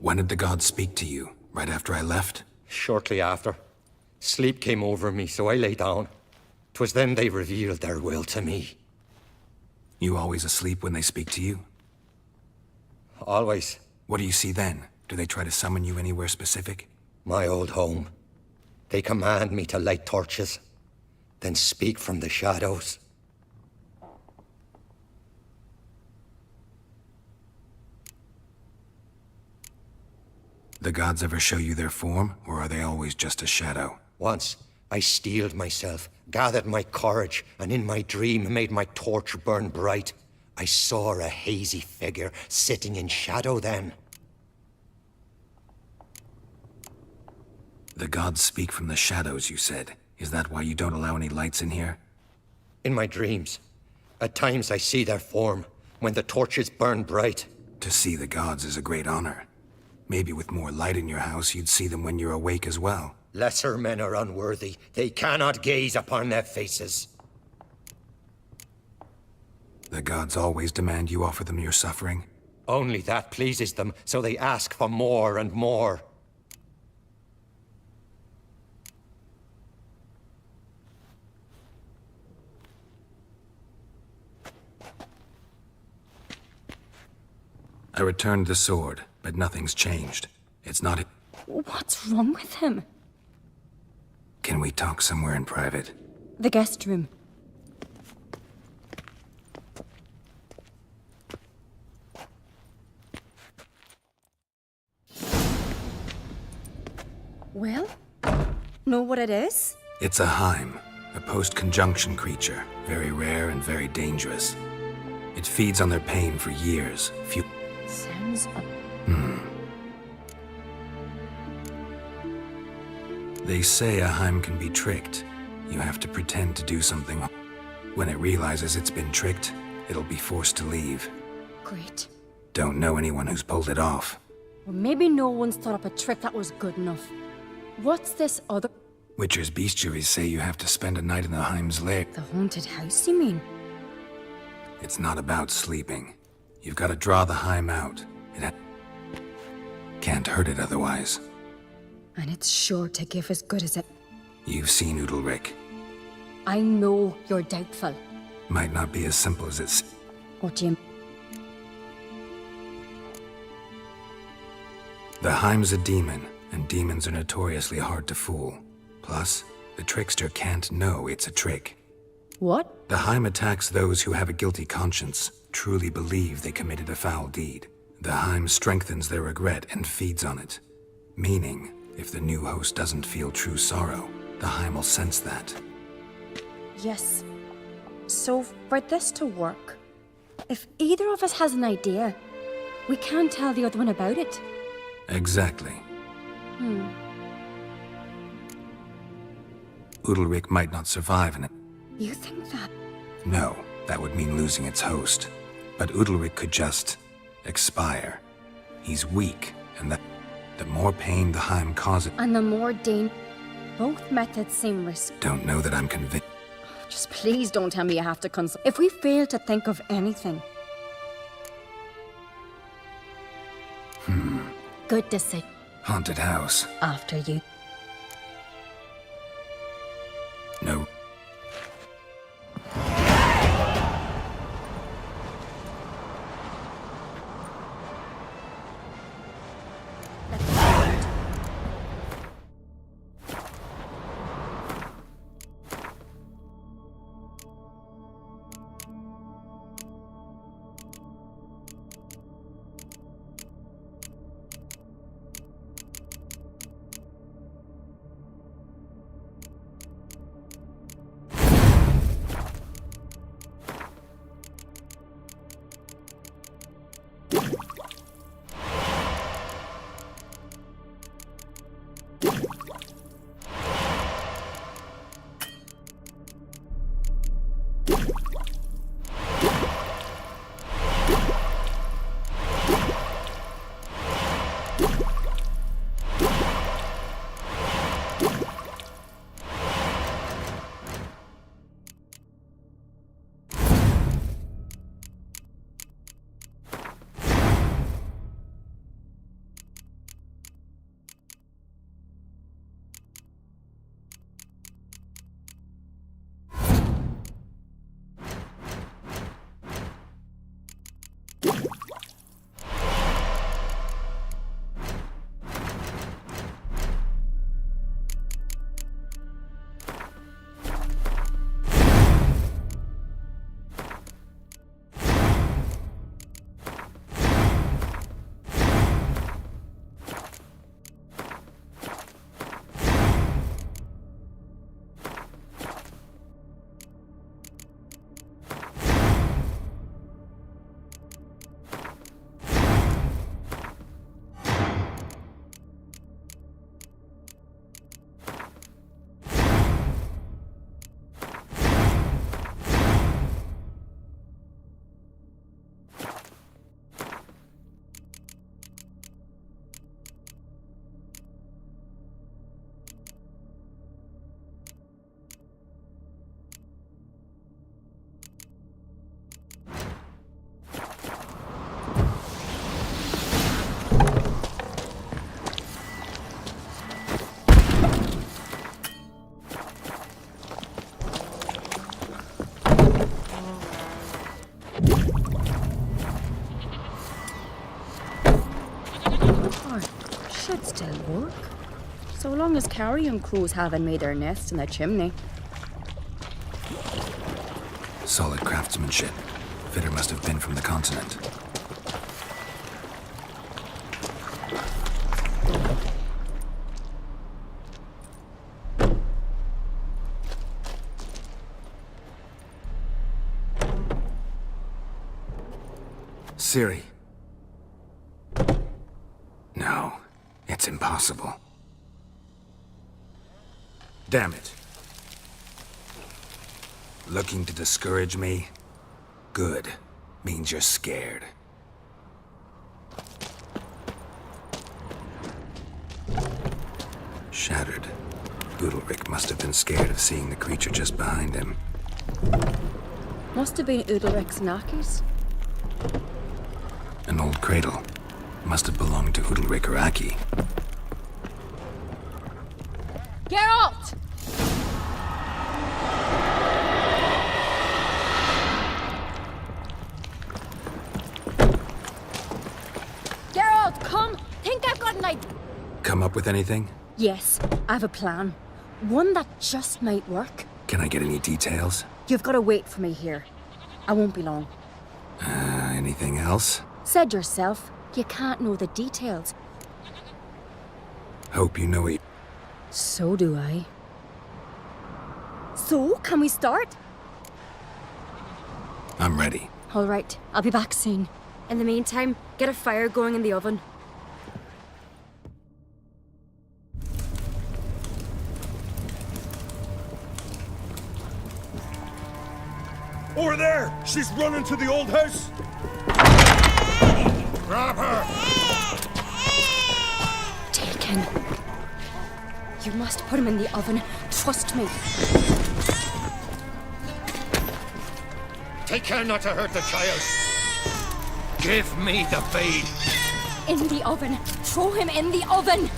When did the gods speak to you? Right after I left? Shortly after. Sleep came over me, so I lay down. 'Twas then they revealed their will to me. You always asleep when they speak to you? Always. What do you see then? Do they try to summon you anywhere specific? My old home. They command me to light torches, then speak from the shadows. The gods ever show you their form, or are they always just a shadow? Once, I steeled myself, gathered my courage, and in my dream made my torch burn bright. I saw a hazy figure sitting in shadow then. The gods speak from the shadows, you said. Is that why you don't allow any lights in here? In my dreams. At times I see their form, when the torches burn bright. To see the gods is a great honor. Maybe with more light in your house, you'd see them when you're awake as well. Lesser men are unworthy. They cannot gaze upon their faces. The gods always demand you offer them your suffering? Only that pleases them, so they ask for more and more. I returned the sword, but nothing's changed. It's not... What's wrong with him? Can we talk somewhere in private? The guest room. Well, know what it is? It's a Heim, a post-conjunction creature. Very rare and very dangerous. It feeds on their pain for years. Sounds... They say a Heim can be tricked. You have to pretend to do something. When it realizes it's been tricked, it'll be forced to leave. Great. Don't know anyone who's pulled it off. Well, maybe no one's thought up a trick that was good enough. What's this other... Witcher's bestiaries say you have to spend a night in the Heim's lair. The haunted house, you mean? It's not about sleeping. You've got to draw the Heim out. Can't hurt it otherwise. And it's sure to give as good as it... You've seen Udalryk. I know you're doubtful. Might not be as simple as it's... What do you... The Heim's a demon, and demons are notoriously hard to fool. Plus, the trickster can't know it's a trick. What? The Heim attacks those who have a guilty conscience, truly believe they committed a foul deed. The Heim strengthens their regret and feeds on it. Meaning, if the new host doesn't feel true sorrow, the Heim will sense that. Yes. So, for this to work, if either of us has an idea, we can tell the other one about it. Exactly. Udalryk might not survive in it. You think that? No, that would mean losing its host. But Udalryk could just... expire. He's weak, and that... the more pain the Heim causes... And the more both methods seem risky. Don't know that I'm convinced. Just please don't tell me you have to consult. If we fail to think of anything... Good decision. Haunted house. After you. No. still work. So long as carrion crows haven't made their nest in the chimney. Solid craftsmanship. Fitter must have been from the continent. Ciri. No, it's impossible. Damn it. Looking to discourage me? Good. Means you're scared. Shattered. Udalryk must have been scared of seeing the creature just behind him. Must have been Udalryk's knackies. An old cradle. Must have belonged to Udalryk or Aki. Geralt! Geralt, come! Think I've got an idea. Come up with anything? Yes, I have a plan. One that just might work. Can I get any details? You've got to wait for me here. I won't be long. Anything else? Said yourself, you can't know the details. Hope you know it. So do I. So, can we start? I'm ready. All right, I'll be back soon. In the meantime, get a fire going in the oven. Over there! She's running to the old house! Grab her! Taken. You must put him in the oven. Trust me. Take care not to hurt the child. Give me the babe. In the oven. Throw him in the oven.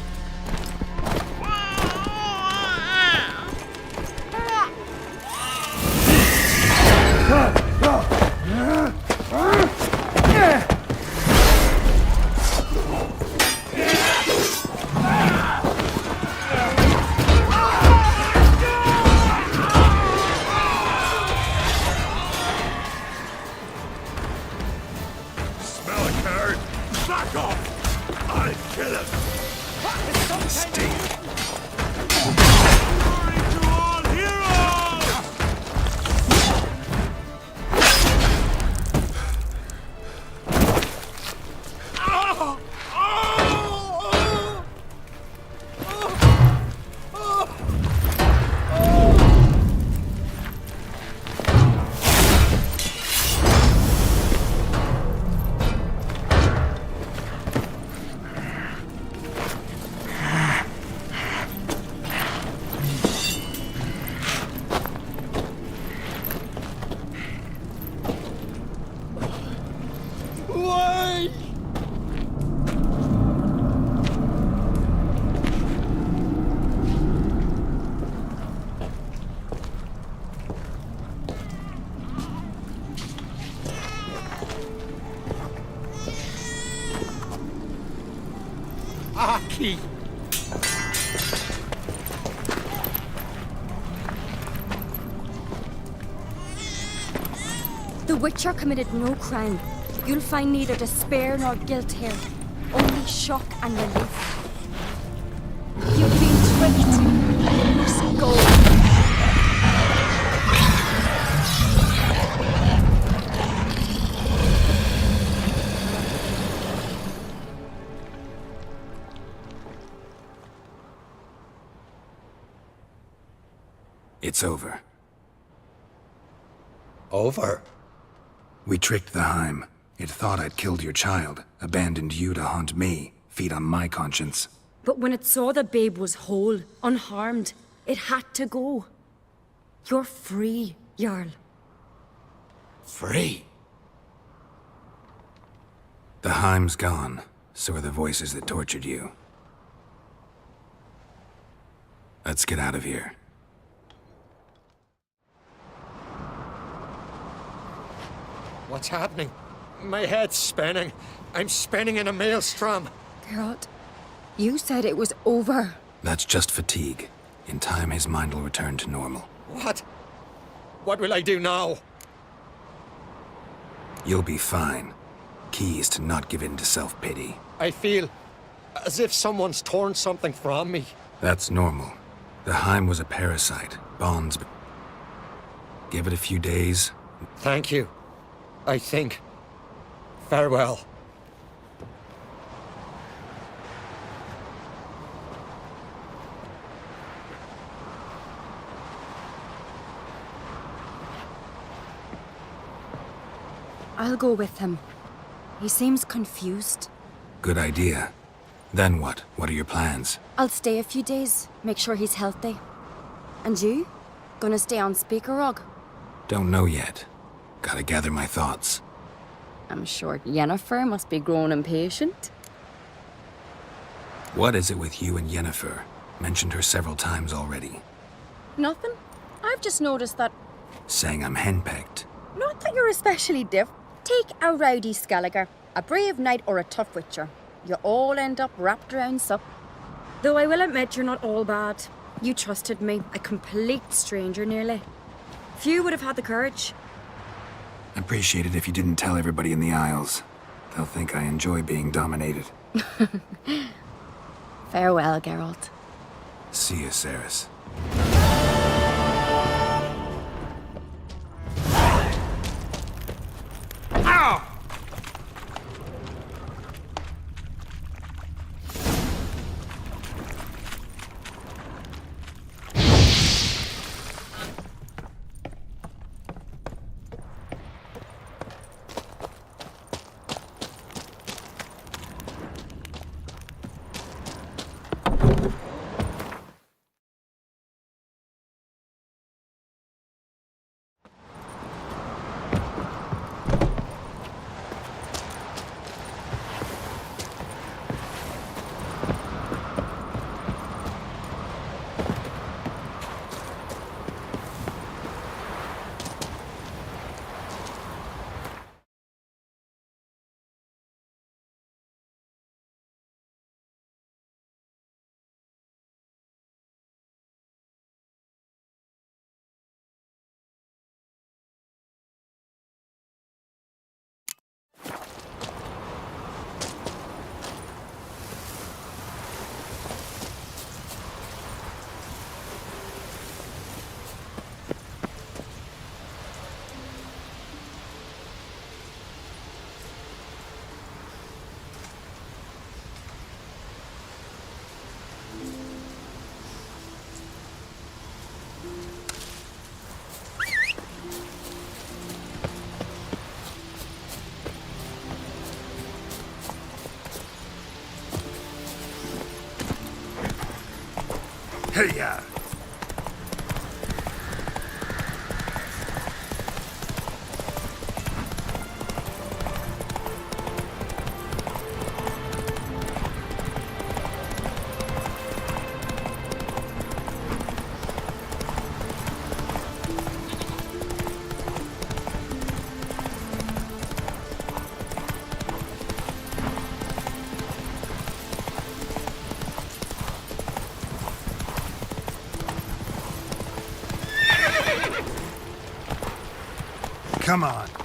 Smell a card? Back off! I'll kill him! Mistake. Glory to all heroes! Why? Aki! The Witcher committed no crime. You'll find neither despair nor guilt here. Only shock and relief. You've been tricked. You must go. It's over. Over? We tricked the Heim. It thought I'd killed your child, abandoned you to haunt me, feed on my conscience. But when it saw the babe was whole, unharmed, it had to go. You're free, Jarl. Free? The Heim's gone, so are the voices that tortured you. Let's get out of here. What's happening? My head's spinning. I'm spinning in a maelstrom. Geralt, You said it was over. That's just fatigue. In time, his mind will return to normal. What? What will I do now? You'll be fine. Key is to not give in to self-pity. I feel as if someone's torn something from me. That's normal. The Heim was a parasite. Bonds. Give it a few days. Thank you. I think. Farewell. I'll go with him. He seems confused. Good idea. Then what? What are your plans? I'll stay a few days, make sure he's healthy. And you? Gonna stay on Speaker Rog? Don't know yet. Gotta gather my thoughts. I'm sure Yennefer must be growing impatient. What is it with you and Yennefer? Mentioned her several times already. Nothing. I've just noticed that... Saying I'm henpecked. Not that you're especially different. Take a rowdy Skelliger, a brave knight or a tough witcher. You all end up wrapped around sup. Though I will admit you're not all bad. You trusted me, a complete stranger nearly. Few would have had the courage. Appreciate it if you didn't tell everybody in the Isles. They'll think I enjoy being dominated. Farewell, Geralt. See you, Cerys. Hey-ya! Come on.